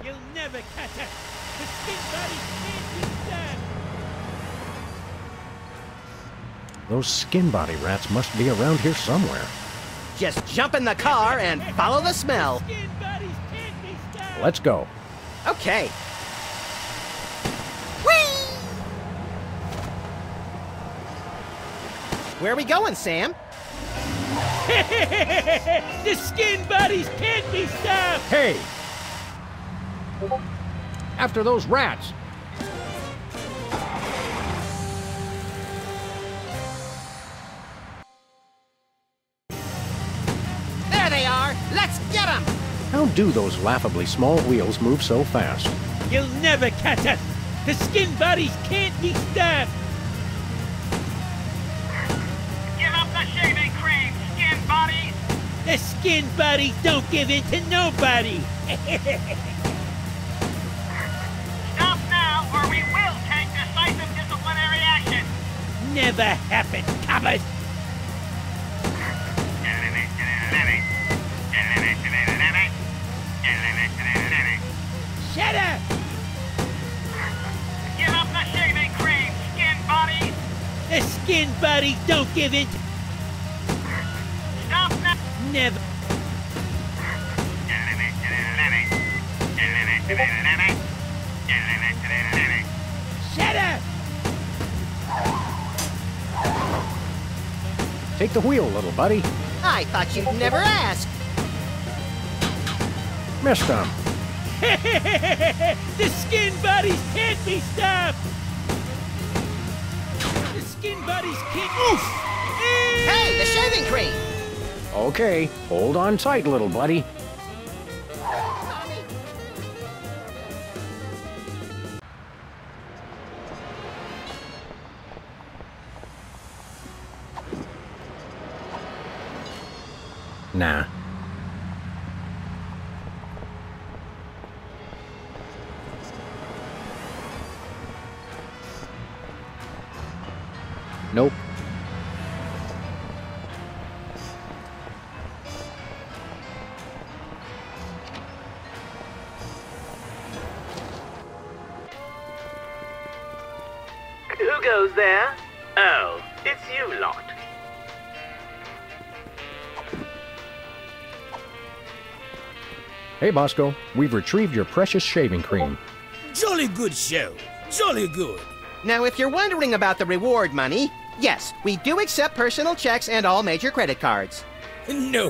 You'll never catch us! The Skinbodies can't be stopped! Those Skinbody rats must be around here somewhere. Just jump in the car and follow the smell. Skinbodies can't be stopped! Let's go. Okay. Whee! Where are we going, Sam? The Skinbodies can't be stopped! Hey! After those rats! There they are! Let's get them! How do those laughably small wheels move so fast? You'll never catch us! The Skinbodies can't be stopped! Give up the shaving cream, Skinbodies! The Skinbodies don't give in to nobody! Stop now, or we will take decisive disciplinary action! Never happened, coppers! Shut up! Give up the shaving cream, Skinbodies! The Skinbodies don't give in to... Stop now! Never... Shut up! Take the wheel, little buddy. I thought you'd never ask. Missed them. The Skinbodies can't be stopped! The Skinbodies can't... Oof! Hey, the shaving cream! Okay, hold on tight, little buddy. Nah. Nope. Who goes there? Oh, it's you lot. Hey, Bosco, we've retrieved your precious shaving cream. Jolly good show. Jolly good. Now, if you're wondering about the reward money, yes, we do accept personal checks and all major credit cards. No,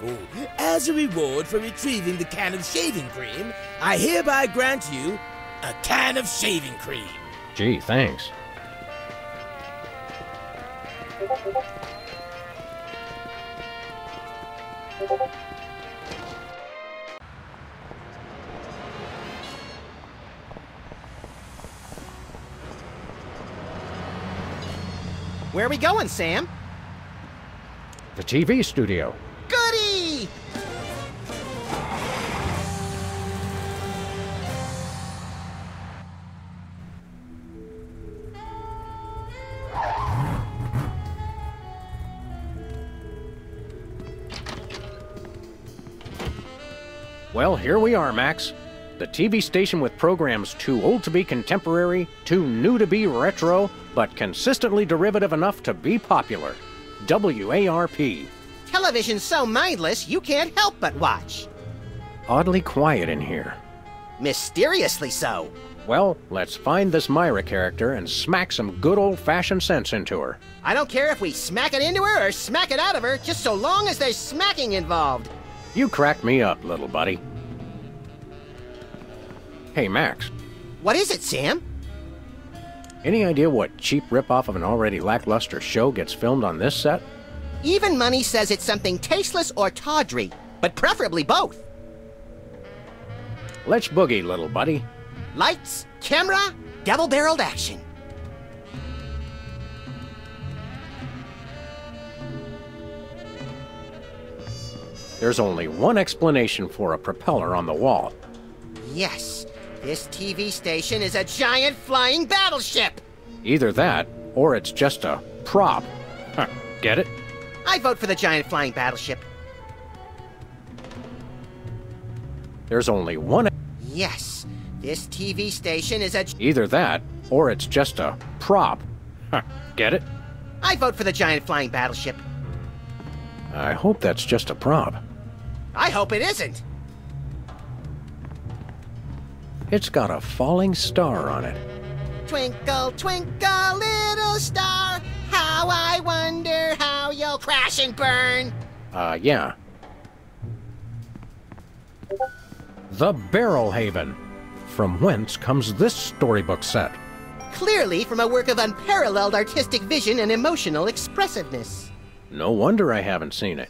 as a reward for retrieving the can of shaving cream, I hereby grant you a can of shaving cream. Gee, thanks. Where are we going, Sam? The TV studio. Goody! Well, here we are, Max. The TV station with programs too old to be contemporary, too new to be retro, but consistently derivative enough to be popular. WARP. Television's so mindless, you can't help but watch. Oddly quiet in here. Mysteriously so. Well, let's find this Myra character and smack some good old-fashioned sense into her. I don't care if we smack it into her or smack it out of her, just so long as there's smacking involved. You crack me up, little buddy. Hey, Max. What is it, Sam? Any idea what cheap ripoff of an already lackluster show gets filmed on this set? Even money says it's something tasteless or tawdry, but preferably both. Let's boogie, little buddy. Lights, camera, double-barreled action. There's only one explanation for a propeller on the wall. Yes, this TV station is a giant flying battleship! Either that, or it's just a prop. Huh, get it? I vote for the giant flying battleship. There's only one... Yes, this TV station is a... Either that, or it's just a prop. Huh, get it? I vote for the giant flying battleship. I hope that's just a prop. I hope it isn't. It's got a falling star on it. Twinkle, twinkle, little star, how I wonder how you'll crash and burn. Yeah. The Barrel Haven. From whence comes this storybook set? Clearly from a work of unparalleled artistic vision and emotional expressiveness. No wonder I haven't seen it.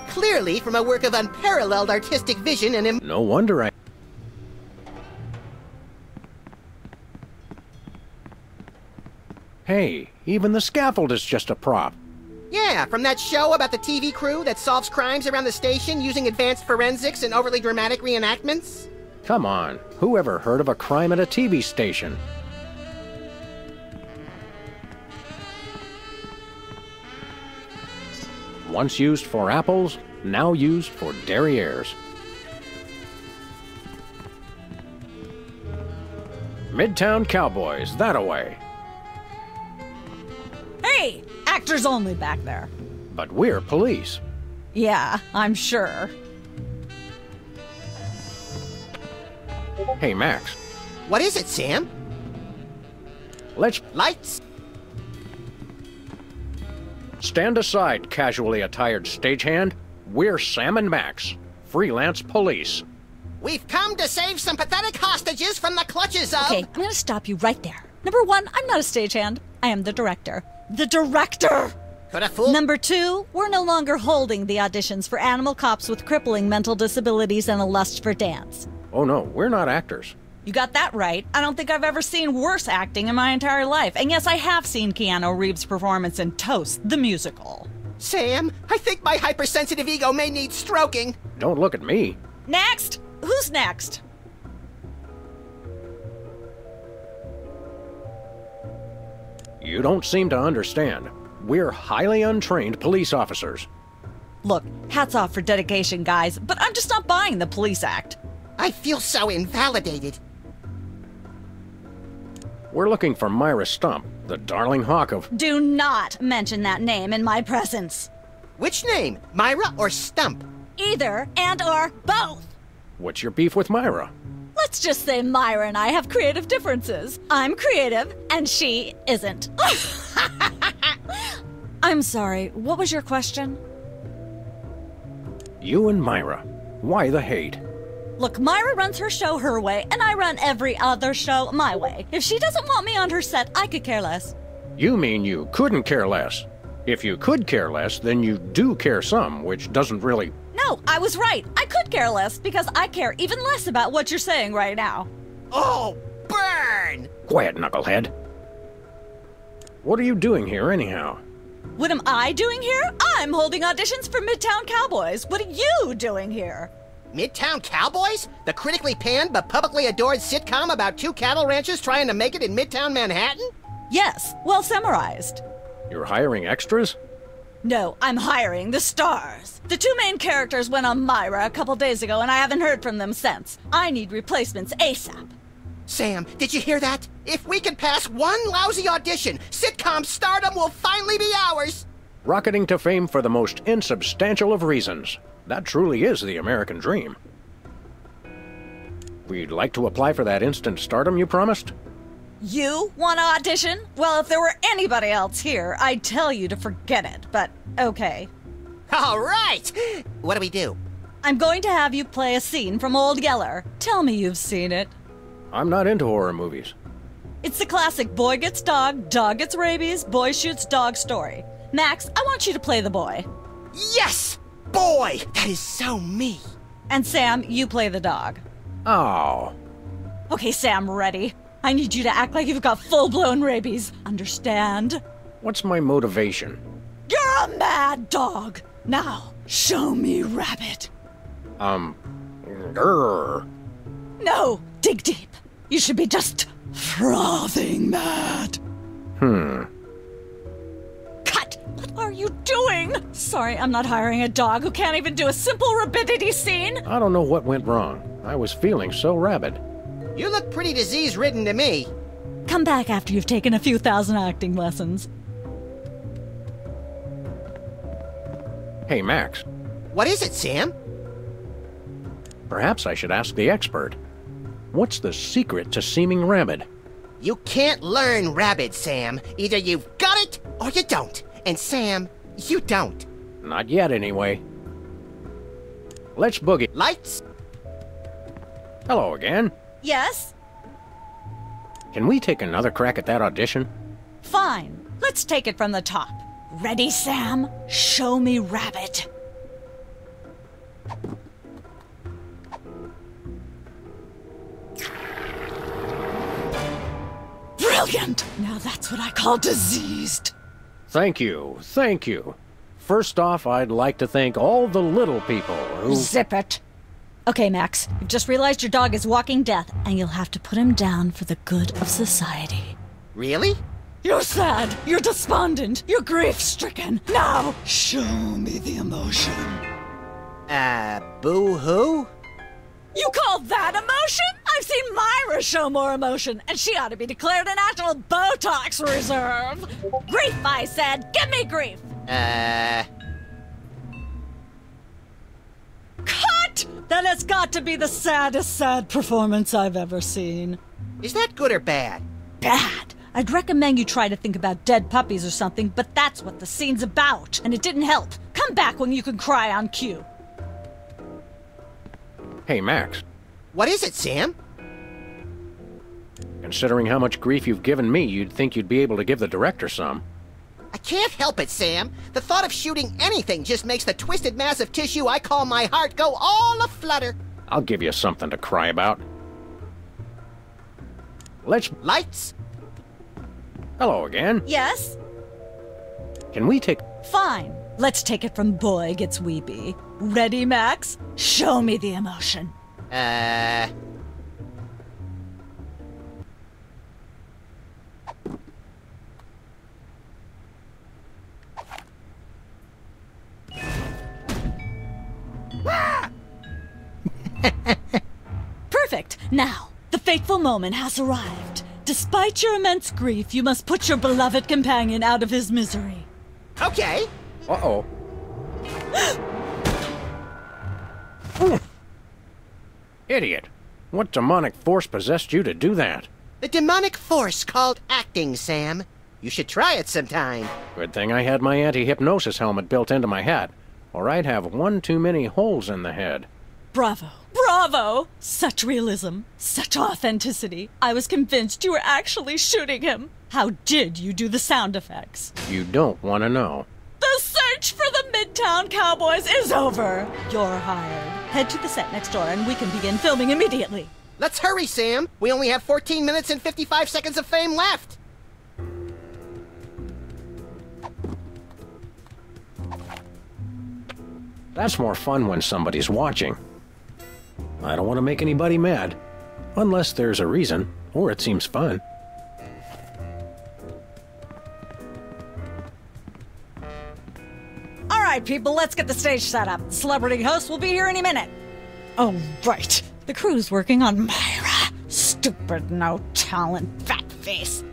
Clearly from a work of unparalleled artistic vision and No wonder I... Hey, even the scaffold is just a prop. Yeah, from that show about the TV crew that solves crimes around the station using advanced forensics and overly dramatic reenactments. Come on, who ever heard of a crime at a TV station? Once used for apples, now used for derrieres. Midtown Cowboys, that-a-way. Hey! Actors only back there. But we're police. Yeah, I'm sure. Hey, Max. What is it, Sam? Let's... Lights? Stand aside, casually attired stagehand. We're Sam and Max, freelance police. We've come to save some pathetic hostages from the clutches of... Okay, I'm gonna stop you right there. Number one, I'm not a stagehand. I am the director. The director! Could have fooled... Number two, we're no longer holding the auditions for animal cops with crippling mental disabilities and a lust for dance. Oh no, we're not actors. You got that right. I don't think I've ever seen worse acting in my entire life. And yes, I have seen Keanu Reeves' performance in Toast, the musical. Sam, I think my hypersensitive ego may need stroking. Don't look at me. Next! Who's next? You don't seem to understand. We're highly untrained police officers. Look, hats off for dedication, guys, but I'm just not buying the police act. I feel so invalidated. We're looking for Myra Stump, the darling hawk of... Do not mention that name in my presence. Which name, Myra or Stump? Either and or both. What's your beef with Myra? Let's just say Myra and I have creative differences. I'm creative, and she isn't. I'm sorry, what was your question? You and Myra. Why the hate? Look, Myra runs her show her way, and I run every other show my way. If she doesn't want me on her set, I could care less. You mean you couldn't care less? If you could care less, then you do care some, which doesn't really... No, I was right. I could care less, because I care even less about what you're saying right now. Oh, burn! Quiet, knucklehead. What are you doing here, anyhow? What am I doing here? I'm holding auditions for Midtown Cowboys. What are you doing here? Midtown Cowboys? The critically panned but publicly adored sitcom about two cattle ranchers trying to make it in Midtown Manhattan? Yes, well summarized. You're hiring extras? No, I'm hiring the stars. The two main characters went on Myra a couple days ago and I haven't heard from them since. I need replacements ASAP. Sam, did you hear that? If we can pass one lousy audition, sitcom stardom will finally be ours! Rocketing to fame for the most insubstantial of reasons. That truly is the American dream. We'd like to apply for that instant stardom you promised? You want to audition? Well, if there were anybody else here, I'd tell you to forget it, but okay. All right! What do we do? I'm going to have you play a scene from Old Yeller. Tell me you've seen it. I'm not into horror movies. It's the classic boy gets dog gets rabies, boy shoots dog story. Max, I want you to play the boy. Yes! Boy! That is so me! And Sam, you play the dog. Oh. Okay, Sam, ready? I need you to act like you've got full-blown rabies. Understand? What's my motivation? You're a mad dog. Now, show me Rabbit. Grr. No, dig deep. You should be just frothing mad. Cut! What are you doing? Sorry, I'm not hiring a dog who can't even do a simple rapidity scene. I don't know what went wrong. I was feeling so rabid. You look pretty disease-ridden to me. Come back after you've taken a few thousand acting lessons. Hey, Max. What is it, Sam? Perhaps I should ask the expert. What's the secret to seeming rabid? You can't learn rabid, Sam. Either you've got it or you don't. And Sam, you don't. Not yet, anyway. Let's boogie. Lights? Hello again. Yes? Can we take another crack at that audition? Fine. Let's take it from the top. Ready, Sam? Show me Rabbit. Brilliant! Now that's what I call diseased. Thank you, thank you. First off, I'd like to thank all the little people who... Zip it. Okay, Max, you've just realized your dog is walking death, and you'll have to put him down for the good of society. Really? You're sad, you're despondent, you're grief-stricken. Now, show me the emotion. Boo-hoo? You call that emotion? I've seen Myra show more emotion, and she ought to be declared a national Botox reserve. Grief, I said. Give me grief. Cut! That has got to be the saddest sad performance I've ever seen. Is that good or bad? Bad. I'd recommend you try to think about dead puppies or something, but that's what the scene's about, and it didn't help. Come back when you can cry on cue. Hey, Max. What is it, Sam? Considering how much grief you've given me, you'd think you'd be able to give the director some. I can't help it, Sam. The thought of shooting anything just makes the twisted mass of tissue I call my heart go all a-flutter. I'll give you something to cry about. Let's... Lights? Hello again. Yes? Can we take... Fine. Let's take it from boy gets weepy. Ready, Max? Show me the emotion. Perfect. Now, the fateful moment has arrived. Despite your immense grief, you must put your beloved companion out of his misery. Okay. Uh-oh. Idiot. What demonic force possessed you to do that? The demonic force called acting, Sam. You should try it sometime. Good thing I had my anti-hypnosis helmet built into my hat, or I'd have one too many holes in the head. Bravo. Bravo! Such realism. Such authenticity. I was convinced you were actually shooting him. How did you do the sound effects? You don't want to know. The search for the Midtown Cowboys is over. You're hired. Head to the set next door and we can begin filming immediately. Let's hurry, Sam. We only have 14 minutes and 55 seconds of fame left. That's more fun when somebody's watching. I don't want to make anybody mad. Unless there's a reason, or it seems fun. All right, people, let's get the stage set up. The celebrity host will be here any minute. Oh, right. The crew's working on Myra. Stupid, no-talent, fat face.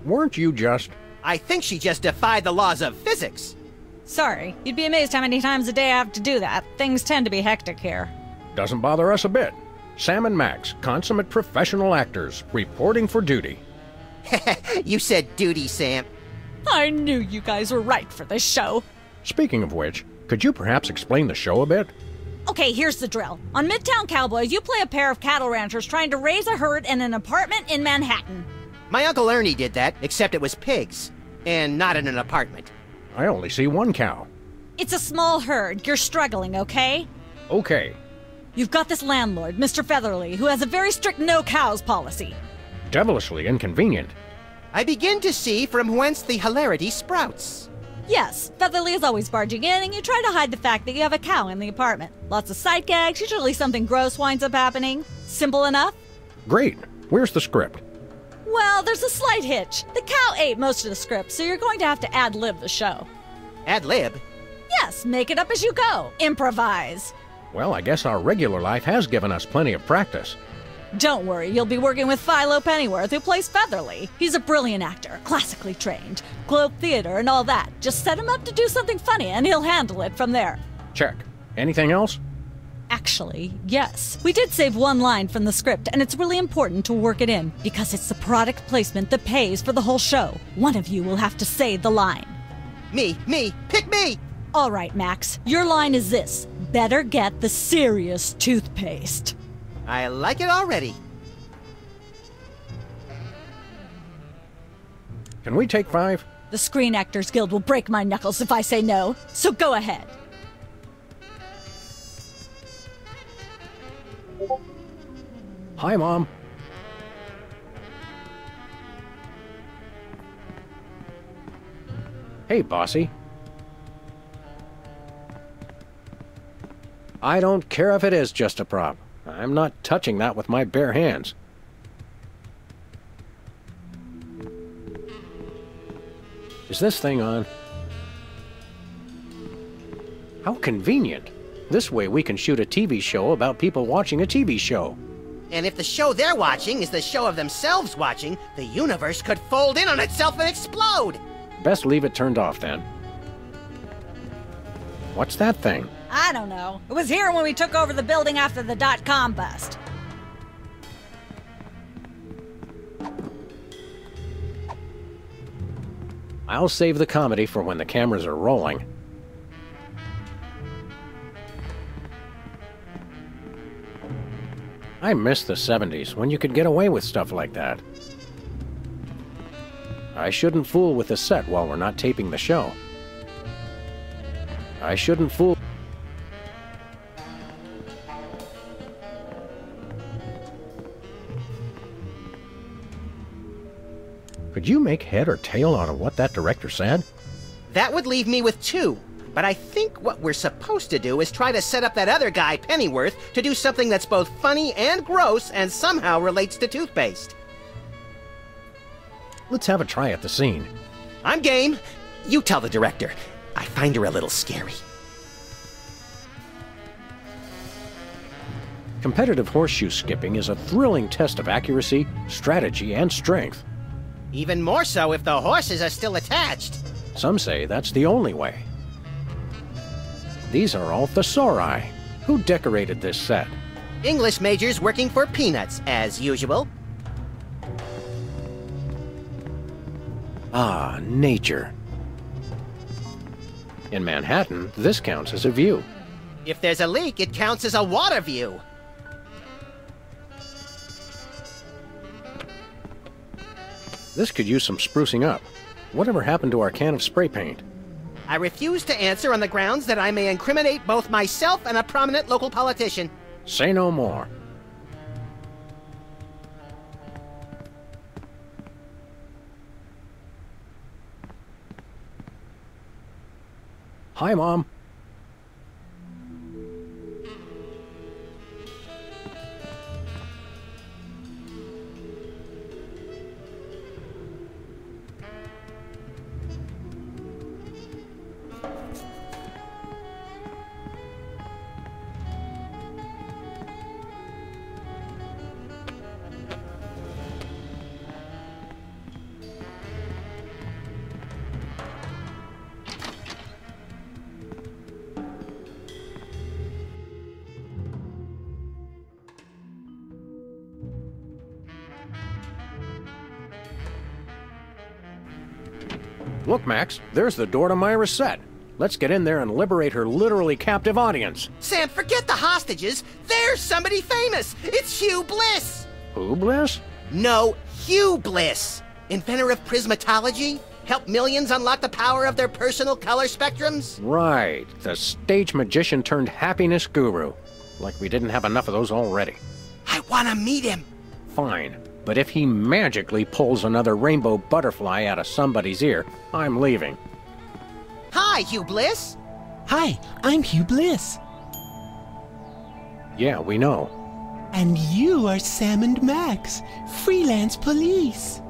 Weren't you just... I think she just defied the laws of physics. Sorry, you'd be amazed how many times a day I have to do that. Things tend to be hectic here. Doesn't bother us a bit. Sam and Max, consummate professional actors, reporting for duty. You said duty, Sam. I knew you guys were right for this show. Speaking of which, could you perhaps explain the show a bit? Okay, here's the drill. On Midtown Cowboys, you play a pair of cattle ranchers trying to raise a herd in an apartment in Manhattan. My Uncle Ernie did that, except it was pigs. And not in an apartment. I only see one cow. It's a small herd. You're struggling, okay? Okay. You've got this landlord, Mr. Featherly, who has a very strict no-cows policy. Devilishly inconvenient. I begin to see from whence the hilarity sprouts. Yes, Featherly is always barging in, and you try to hide the fact that you have a cow in the apartment. Lots of sight gags, usually something gross winds up happening. Simple enough? Great. Where's the script? Well, there's a slight hitch. The cow ate most of the script, so you're going to have to ad-lib the show. Ad-lib? Yes, make it up as you go. Improvise. Well, I guess our regular life has given us plenty of practice. Don't worry, you'll be working with Philo Pennyworth, who plays Featherly. He's a brilliant actor, classically trained, Globe Theater and all that. Just set him up to do something funny, and he'll handle it from there. Check. Anything else? Actually, yes. We did save one line from the script, and it's really important to work it in, because it's the product placement that pays for the whole show. One of you will have to say the line. Me, pick me! All right, Max, your line is this. Better get the serious toothpaste. I like it already. Can we take 5? The Screen Actors Guild will break my knuckles if I say no, so go ahead. Hi, Mom. Hey, Bossy. I don't care if it is just a prop. I'm not touching that with my bare hands. Is this thing on? How convenient. This way we can shoot a TV show about people watching a TV show. And if the show they're watching is the show of themselves watching, the universe could fold in on itself and explode! Best leave it turned off then. What's that thing? I don't know. It was here when we took over the building after the .com bust. I'll save the comedy for when the cameras are rolling. I miss the 70s, when you could get away with stuff like that. I shouldn't fool with the set while we're not taping the show. I shouldn't fool... Could you make head or tail out of what that director said? That would leave me with 2. But I think what we're supposed to do is try to set up that other guy, Pennyworth, to do something that's both funny and gross and somehow relates to toothpaste. Let's have a try at the scene. I'm game. You tell the director. I find her a little scary. Competitive horseshoe skipping is a thrilling test of accuracy, strategy, and strength. Even more so if the horses are still attached. Some say that's the only way. These are all thesauri. Who decorated this set? English majors working for peanuts, as usual. Ah, nature. In Manhattan, this counts as a view. If there's a leak, it counts as a water view. This could use some sprucing up. Whatever happened to our can of spray paint? I refuse to answer on the grounds that I may incriminate both myself and a prominent local politician. Say no more. Hi, Mom. Look, Max, there's the door to Myra's set. Let's get in there and liberate her literally captive audience. Sam, forget the hostages. There's somebody famous. It's Hugh Bliss. Who, Bliss? No, Hugh Bliss. Inventor of prismatology. Helped millions unlock the power of their personal color spectrums. Right, the stage magician turned happiness guru. Like we didn't have enough of those already. I want to meet him. Fine, but if he magically pulls another rainbow butterfly out of somebody's ear, I'm leaving. Hi, Hugh Bliss. Hi, I'm Hugh Bliss. Yeah, we know. And you are Sam and Max, freelance police.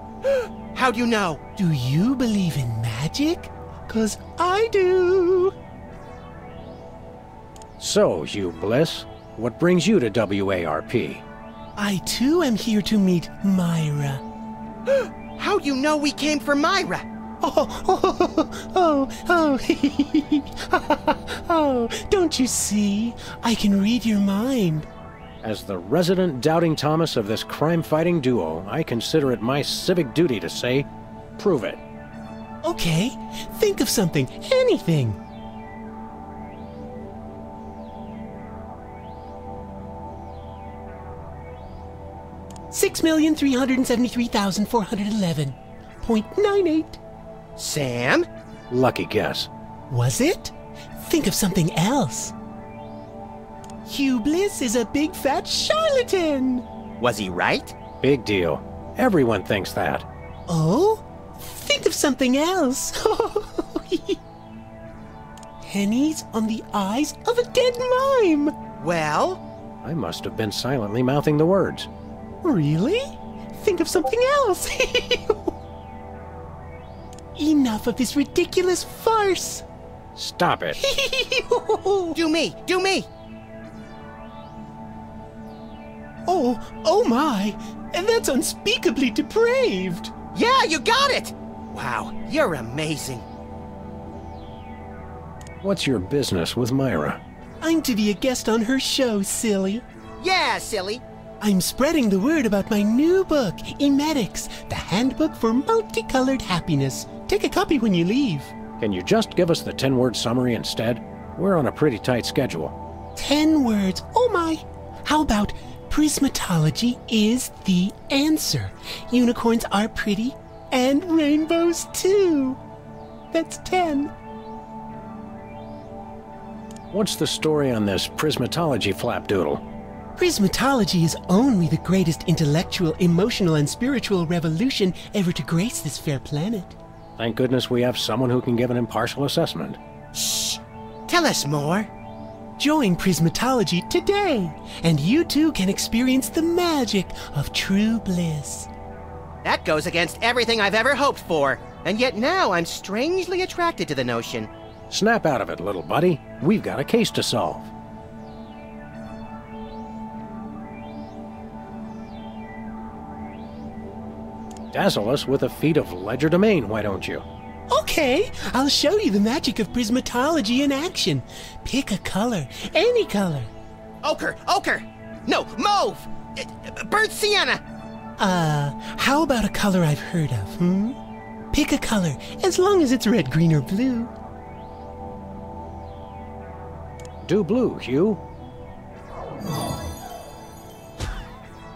How'd you know? Do you believe in magic? 'Cause I do. So, Hugh Bliss, what brings you to WARP? I too am here to meet Myra. How'd you know we came for Myra? Oh, don't you see? I can read your mind. As the resident doubting Thomas of this crime-fighting duo, I consider it my civic duty to say, prove it. Okay, think of something, anything. $6,373,411.98. Sam? Lucky guess. Was it? Think of something else. Hugh Bliss is a big fat charlatan. Was he right? Big deal. Everyone thinks that. Oh? Think of something else. Pennies on the eyes of a dead mime. Well? I must have been silently mouthing the words. Really? Think of something else. Enough of this ridiculous farce. Stop it. Do me! Do me! Oh my! And that's unspeakably depraved! Yeah, you got it! Wow, you're amazing. What's your business with Myra? I'm to be a guest on her show, silly. Yeah, silly. I'm spreading the word about my new book, Emetics, the Handbook for Multicolored Happiness. Take a copy when you leave. Can you just give us the 10-word summary instead? We're on a pretty tight schedule. 10 words. Oh my! How about prismatology is the answer? Unicorns are pretty, and rainbows too. That's 10. What's the story on this prismatology flapdoodle? Prismatology is only the greatest intellectual, emotional, and spiritual revolution ever to grace this fair planet. Thank goodness we have someone who can give an impartial assessment. Shh! Tell us more. Join Prismatology today, and you too can experience the magic of true bliss. That goes against everything I've ever hoped for, and yet now I'm strangely attracted to the notion. Snap out of it, little buddy. We've got a case to solve. Dazzle us with a feat of legerdemain, why don't you? Okay, I'll show you the magic of prismatology in action. Pick a color, any color. Ochre! Ochre! No, mauve! Burnt sienna! How about a color I've heard of, Pick a color, as long as it's red, green, or blue. Do blue, Hugh.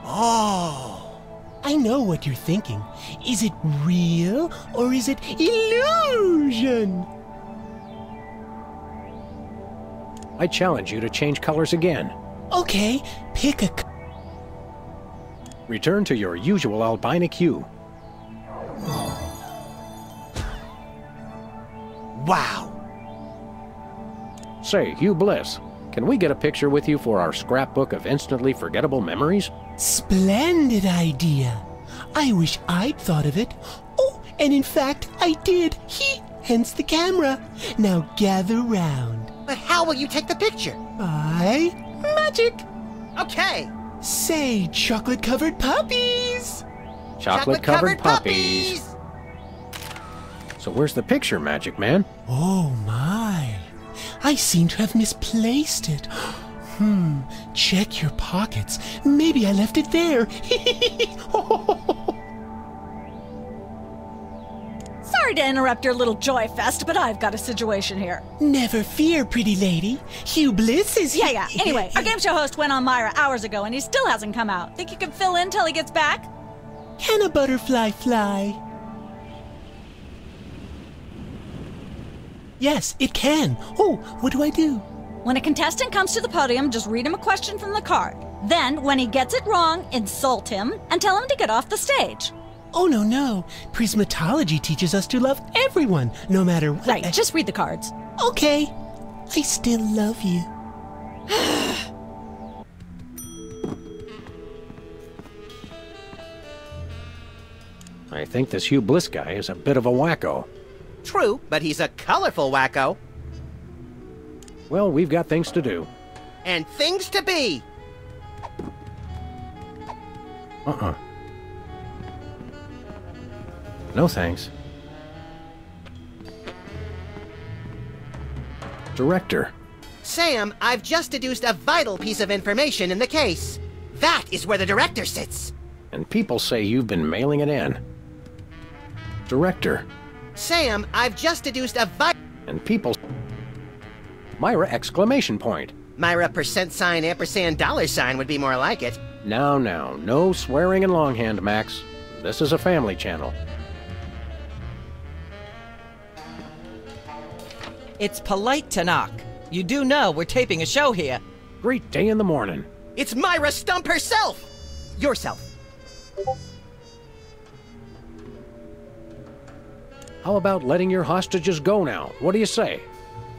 Oh! I know what you're thinking. Is it real or is it illusion? I challenge you to change colors again. Okay, pick a... Return to your usual albinic hue. Wow! Say, Hugh Bliss, can we get a picture with you for our scrapbook of instantly forgettable memories? Splendid idea. I wish I'd thought of it. Oh, and in fact, I did. hence the camera. Now gather round. But how will you take the picture? By magic. Okay. Say, chocolate-covered puppies. Chocolate-covered puppies. So where's the picture, Magic Man? Oh my. I seem to have misplaced it. Check your pockets. Maybe I left it there. Sorry to interrupt your little joy fest, but I've got a situation here. Never fear, pretty lady. Hugh Bliss is here. Yeah. Anyway, our game show host went on Myra hours ago and he still hasn't come out. Think you can fill in till he gets back? Can a butterfly fly? Yes, it can. Oh, what do I do? When a contestant comes to the podium, just read him a question from the card. Then, when he gets it wrong, insult him and tell him to get off the stage. Oh, no. Prismatology teaches us to love everyone, no matter what. Right, just read the cards. Okay. I still love you. I think this Hugh Bliss guy is a bit of a wacko. True, but he's a colorful wacko. Well, we've got things to do. And things to be. No thanks. Director. Sam, I've just deduced a vital piece of information in the case. That is where the director sits. And people say you've been mailing it in. Director. Sam, I've just deduced a vital... And people... Myra exclamation point. Myra $&$ would be more like it. Now, no swearing in longhand, Max. This is a family channel. It's polite to knock. You do know we're taping a show here. Great day in the morning. It's Myra Stump herself! Yourself. How about letting your hostages go now? What do you say?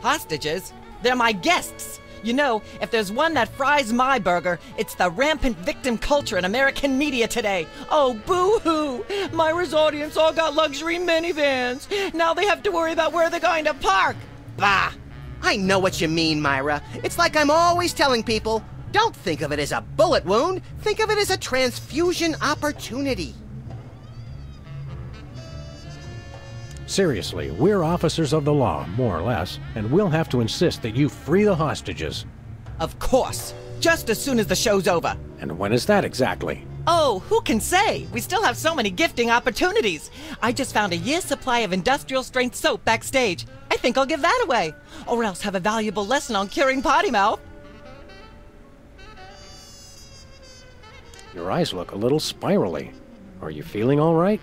Hostages? They're my guests. You know, if there's one that fries my burger, it's the rampant victim culture in American media today. Oh, boo-hoo! Myra's audience all got luxury minivans. Now they have to worry about where they're going to park. Bah! I know what you mean, Myra. It's like I'm always telling people, don't think of it as a bullet wound. Think of it as a transfusion opportunity. Seriously, we're officers of the law, more or less, and we'll have to insist that you free the hostages. Of course. Just as soon as the show's over. And when is that exactly? Oh, who can say? We still have so many gifting opportunities. I just found a year's supply of industrial-strength soap backstage. I think I'll give that away. Or else have a valuable lesson on curing potty mouth. Your eyes look a little spirally. Are you feeling all right?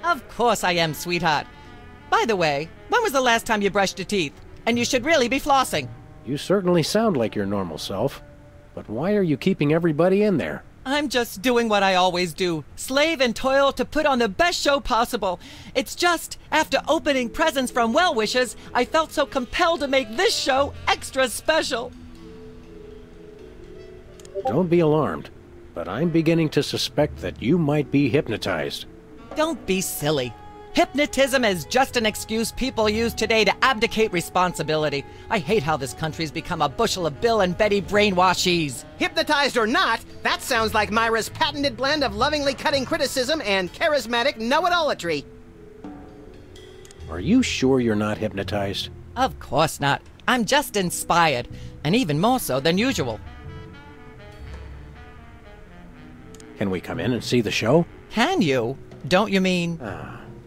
Of course I am, sweetheart. By the way, when was the last time you brushed your teeth? And you should really be flossing. You certainly sound like your normal self. But why are you keeping everybody in there? I'm just doing what I always do. Slave and toil to put on the best show possible. It's just, after opening presents from well-wishers, I felt so compelled to make this show extra special. Don't be alarmed, but I'm beginning to suspect that you might be hypnotized. Don't be silly. Hypnotism is just an excuse people use today to abdicate responsibility. I hate how this country's become a bushel of Bill and Betty brainwashies. Hypnotized or not, that sounds like Myra's patented blend of lovingly cutting criticism and charismatic know-it-allatry. Are you sure you're not hypnotized? Of course not. I'm just inspired, and even more so than usual. Can we come in and see the show? Can you? Don't you mean...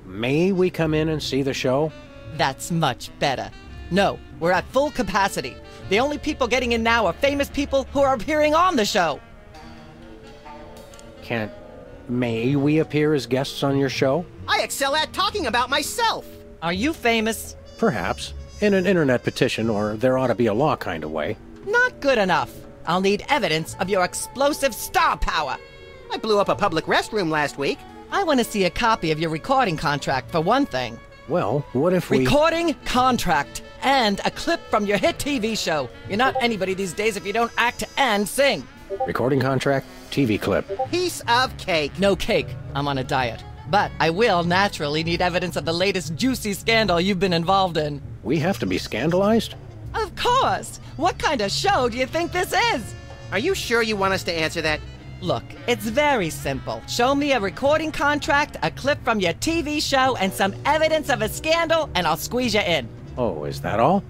May we come in and see the show? That's much better. No, we're at full capacity. The only people getting in now are famous people who are appearing on the show. May we appear as guests on your show? I excel at talking about myself. Are you famous? Perhaps. In an internet petition, or there ought to be a law kind of way. Not good enough. I'll need evidence of your explosive star power. I blew up a public restroom last week. I want to see a copy of your recording contract, for one thing. Well, what if we... Recording contract and a clip from your hit TV show. You're not anybody these days if you don't act and sing. Recording contract, TV clip. Piece of cake. No cake. I'm on a diet. But I will naturally need evidence of the latest juicy scandal you've been involved in. We have to be scandalized? Of course! What kind of show do you think this is? Are you sure you want us to answer that? Look, it's very simple. Show me a recording contract, a clip from your TV show, and some evidence of a scandal, and I'll squeeze you in. Oh, is that all?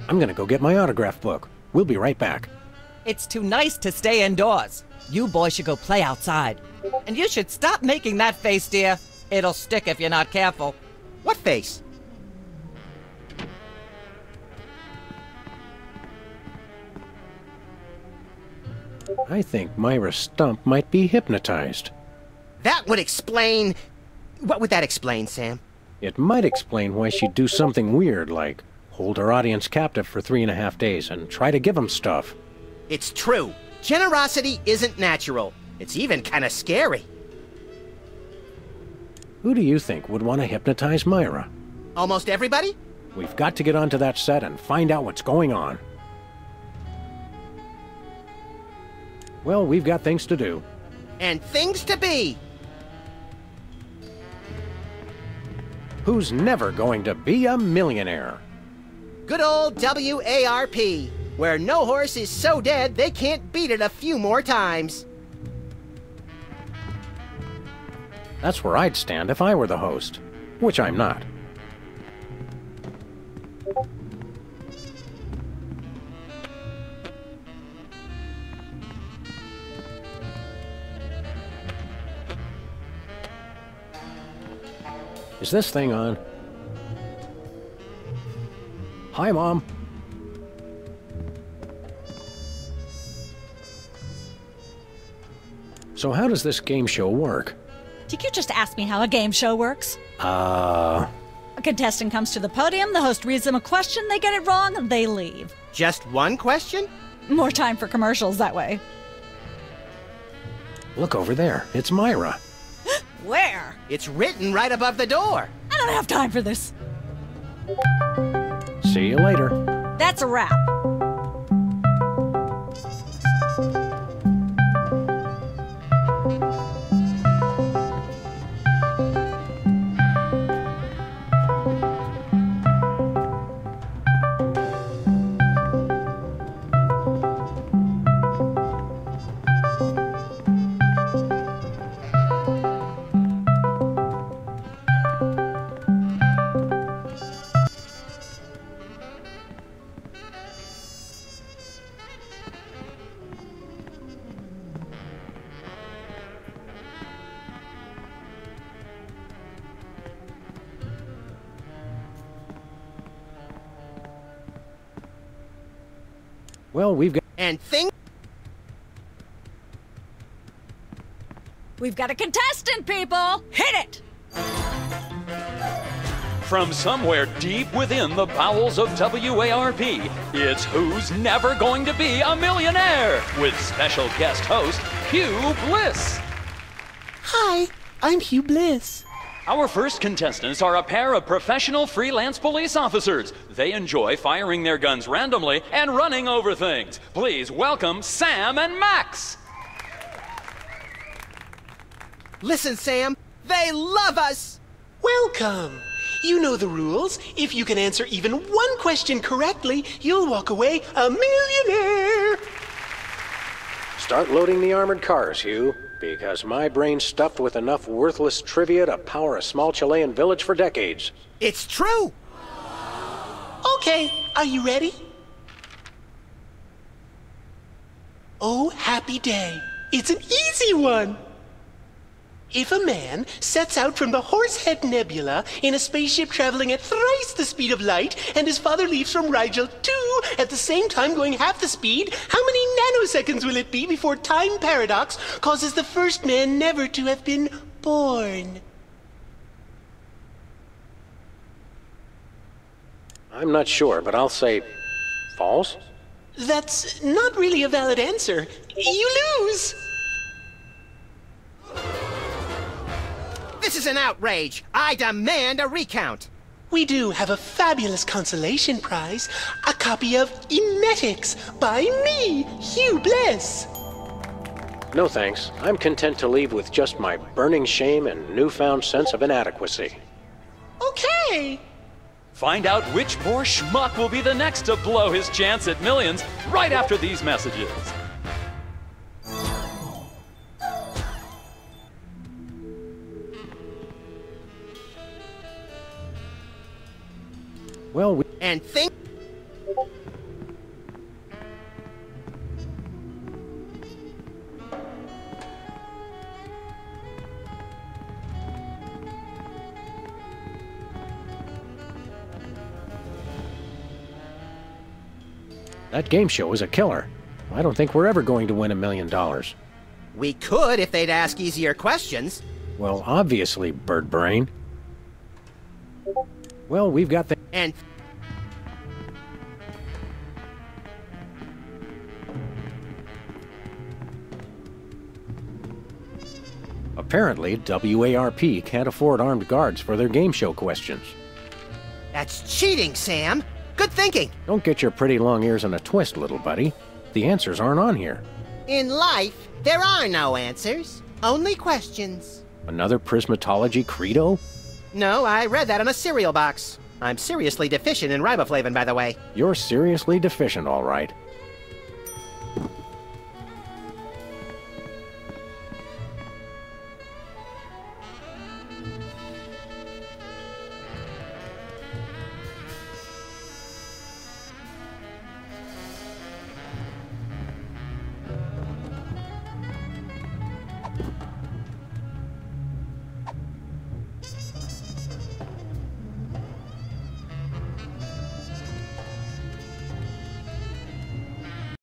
I'm gonna go get my autograph book. We'll be right back. It's too nice to stay indoors. You boys should go play outside. And you should stop making that face, dear. It'll stick if you're not careful. What face? I think Myra's stump might be hypnotized. That would explain... What would that explain, Sam? It might explain why she'd do something weird, like hold her audience captive for 3.5 days and try to give them stuff. It's true. Generosity isn't natural. It's even kind of scary. Who do you think would want to hypnotize Myra? Almost everybody? We've got to get onto that set and find out what's going on. Well, we've got things to do. And things to be. Who's never going to be a millionaire? Good old WARP, where no horse is so dead they can't beat it a few more times. That's where I'd stand if I were the host, which I'm not. Is this thing on? Hi, Mom. So how does this game show work? Did you just ask me how a game show works? A contestant comes to the podium, the host reads them a question, they get it wrong, and they leave. Just one question? More time for commercials that way. Look over there. It's Myra. Where? It's written right above the door. I don't have time for this. See you later. That's a wrap. Well, we've got... And things... We've got a contestant, people! Hit it! From somewhere deep within the bowels of WARP, it's Who's Never Going to Be a Millionaire? With special guest host, Hugh Bliss. Hi, I'm Hugh Bliss. Our first contestants are a pair of professional freelance police officers. They enjoy firing their guns randomly and running over things. Please welcome Sam and Max. Listen, Sam, they love us! Welcome. You know the rules. If you can answer even one question correctly, you'll walk away a millionaire. Start loading the armored cars, Hugh, because my brain's stuffed with enough worthless trivia to power a small Chilean village for decades. It's true! Okay, are you ready? Oh, happy day. It's an easy one. If a man sets out from the Horsehead Nebula in a spaceship traveling at thrice the speed of light, and his father leaves from Rigel too at the same time going half the speed, how many nanoseconds will it be before time paradox causes the first man never to have been born? I'm not sure, but I'll say... false? That's not really a valid answer. You lose! This is an outrage! I demand a recount! We do have a fabulous consolation prize, a copy of Emetics by me, Hugh Bliss. No thanks. I'm content to leave with just my burning shame and newfound sense of inadequacy. Okay. Find out which poor schmuck will be the next to blow his chance at millions right after these messages. Well, And think... that game show is a killer. I don't think we're ever going to win $1 million. We could if they'd ask easier questions. Well, obviously, Bird Brain. Well, we've got the... And... Apparently, WARP can't afford armed guards for their game show questions. That's cheating, Sam! Good thinking! Don't get your pretty long ears in a twist, little buddy. The answers aren't on here. In life, there are no answers. Only questions. Another prismatology credo? No, I read that on a cereal box. I'm seriously deficient in riboflavin, by the way. You're seriously deficient, all right.